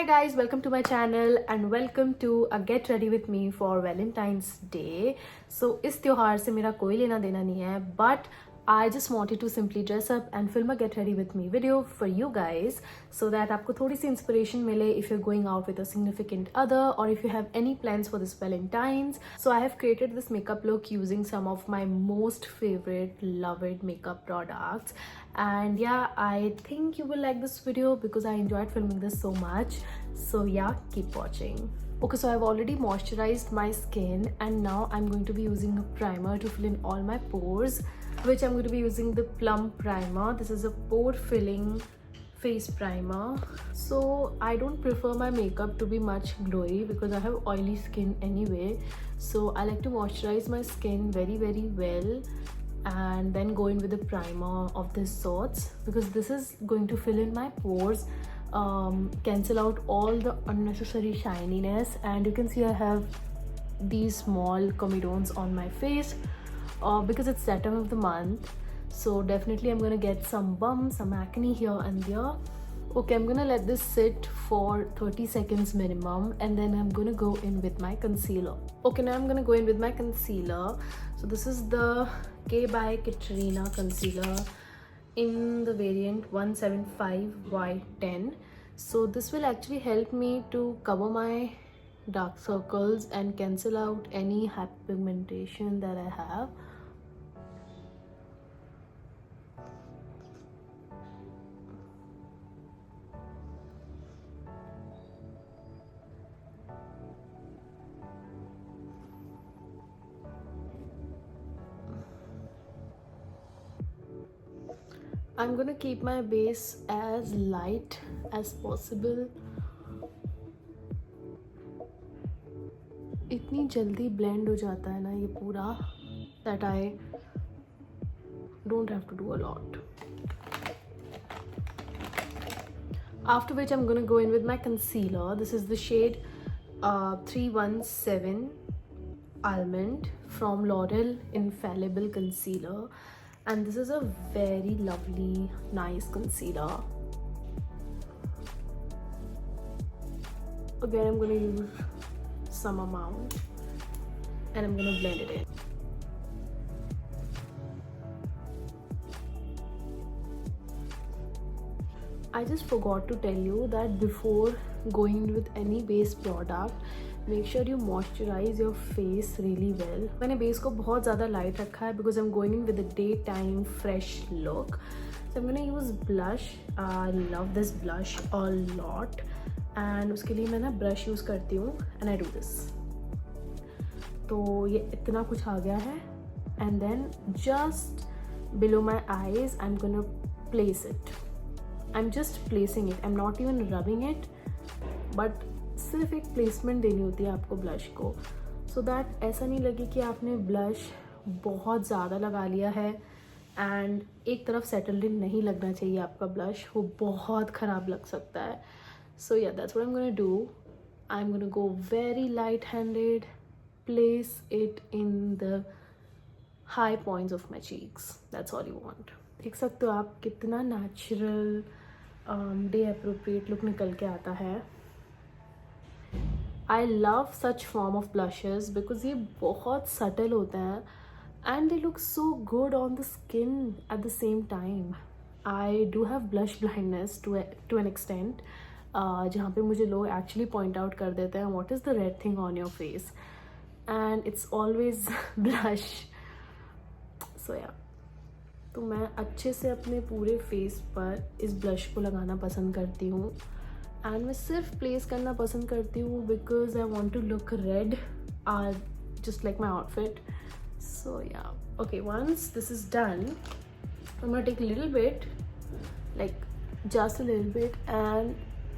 guys, welcome to my channel and welcome to a get ready with me for Valentine's Day. So इस त्योहार से मेरा कोई लेना देना नहीं है, but I just wanted to simply dress up and film a get ready with me video for you guys so that आपको थोड़ी सी inspiration मिले if you're going out with a significant other or if you have any plans for this Valentine's. So I have created this makeup look using some of my most favorite loved makeup products, and yeah, I think you will like this video because I enjoyed filming this so much. So yeah, keep watching. Okay, so I've already moisturized my skin and now I'm going to be using a primer to fill in all my pores, which I'm going to be using the Plum primer. This is a pore filling face primer. So I don't prefer my makeup to be much glowy because I have oily skin anyway, so I like to moisturize my skin very well and then go in with a primer of this sorts because this is going to fill in my pores, cancel out all the unnecessary shininess. And you can see I have these small comedones on my face because it's that time of the month, so definitely I'm gonna get some bumps, some acne here and there. Okay, I'm gonna let this sit for 30 seconds minimum and then I'm gonna go in with my concealer. Okay, now I'm gonna go in with my concealer. So this is the By Katrina concealer in the variant 175Y10. So this will actually help me to cover my dark circles and cancel out any hyperpigmentation that I have. I'm gonna keep my base as light as possible. इतनी जल्दी blend हो जाता है ना ये पूरा that I don't have to do a lot. After which I'm gonna go in with my concealer. This is the shade 317 Almond from Loreal Infallible concealer. And this is a very lovely, nice concealer. Again, I'm going to use some amount and I'm going to blend it in. I just forgot to tell you that before going with any base product, make sure you moisturize your face really well. मैंने base को बहुत ज़्यादा light रखा है because I'm going in with a daytime fresh look. So I'm gonna use blush. I love this blush a lot, and उसके लिए मैं ना brush use करती हूँ and I do this. तो ये इतना कुछ आ गया है, and then just below my eyes I'm gonna place it. I'm just placing it. I'm not even rubbing it, but सिर्फ एक प्लेसमेंट देनी होती है आपको ब्लश को, सो दैट ऐसा नहीं लगे कि आपने ब्लश बहुत ज़्यादा लगा लिया है एंड एक तरफ सेटल्ड इन नहीं लगना चाहिए आपका ब्लश, वो बहुत ख़राब लग सकता है. सो या that's what I am gonna do. I am gonna go very light handed, place it in the high points of my cheeks. That's all you want. देख सकते हो आप कितना नेचुरल डे अप्रोप्रिएट लुक निकल के आता है. I love such form of blushes because ये बहुत subtle होते हैं and they look so good on the skin at the same time. I do have blush blindness to an extent, जहाँ पे मुझे लोग actually point out कर देते हैं what is the red thing on your face, and it's always blush. So yeah, तो मैं अच्छे से अपने पूरे फेस पर इस ब्लश को लगाना पसंद करती हूँ एंड मैं सिर्फ प्लेस करना पसंद करती हूँ because I want to look red just like my outfit. So yeah, okay, once this is done I'm gonna take a little bit, like just a little bit, and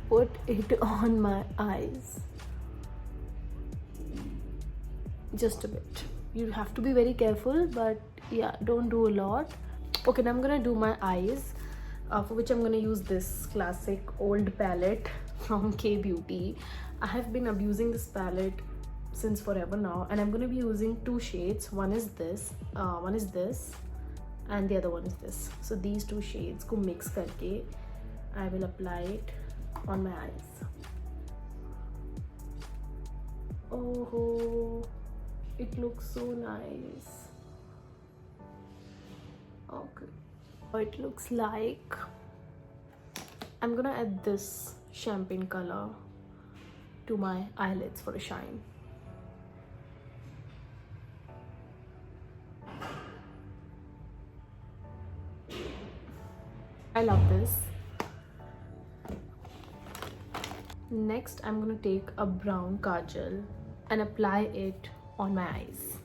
put it on my eyes, just a bit. You have to be very careful, but yeah, don't do a lot. Okay, now I'm gonna do my eyes, for which I'm gonna use this classic old palette from K Beauty. I have been abusing this palette since forever now, and I'm gonna be using two shades. One is this, and the other one is this. So these two shades को mix करके I will apply it on my eyes. Oh, it looks so nice. Okay, it looks like I'm gonna add this champagne color to my eyelids for a shine. I love this. Next, I'm gonna take a brown kajal and apply it on my eyes.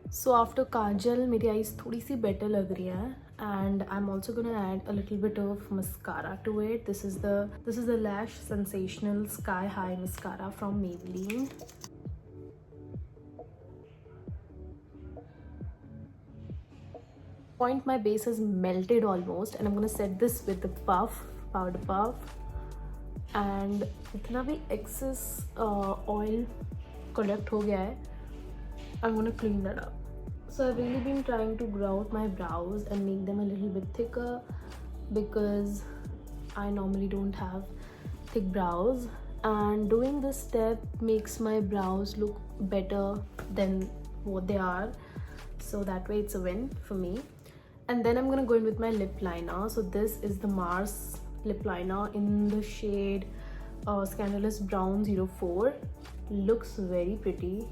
So after kajal, मेरी eyes थोड़ी सी better लग रही है, and I'm also gonna add a little bit of mascara to it. This is the Lash Sensational Sky High mascara from Maybelline. Point, my base is melted almost, and I'm gonna set this with the powder puff, and इतना भी excess oil collect हो गया है, I'm gonna clean that up. So I've really been trying to grow out my brows and make them a little bit thicker because I normally don't have thick brows, and doing this step makes my brows look better than what they are, so that way it's a win for me. And then I'm gonna go in with my lip liner. So this is the Mars lip liner in the shade Scandalous Brown 04. Looks very pretty.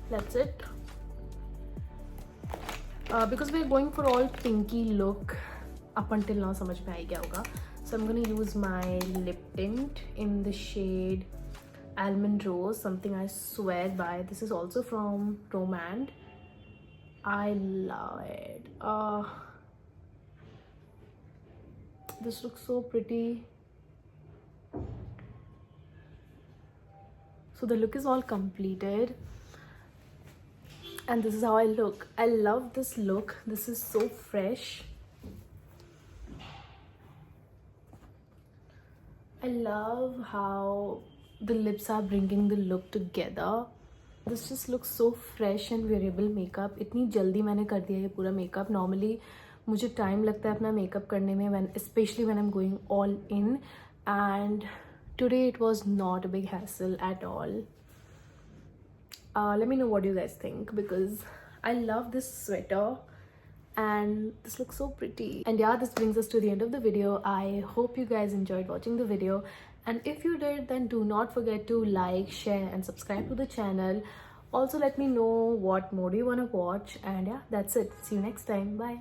That's it. Because we're going for all pinky look, up until now समझ में आ गया होगा. So I'm gonna use my lip tint in the shade Almond Rose, something I swear by. This is also from Romand. I love it. This looks so pretty. So the look is all completed, and this is how I look. I love this look. This is so fresh. I love how the lips are bringing the look together. This just looks so fresh and wearable makeup. इतनी जल्दी मैंने कर दिया ये पूरा makeup. Normally मुझे time लगता है अपना makeup करने में, especially when I'm going all in, and today it was not a big hassle at all. Let me know what you guys think, because I love this sweater and this looks so pretty. And yeah, this brings us to the end of the video. I hope you guys enjoyed watching the video, and if you did, then do not forget to like, share and subscribe to the channel. Also let me know what more do you want to watch, and yeah, that's it. See you next time. Bye.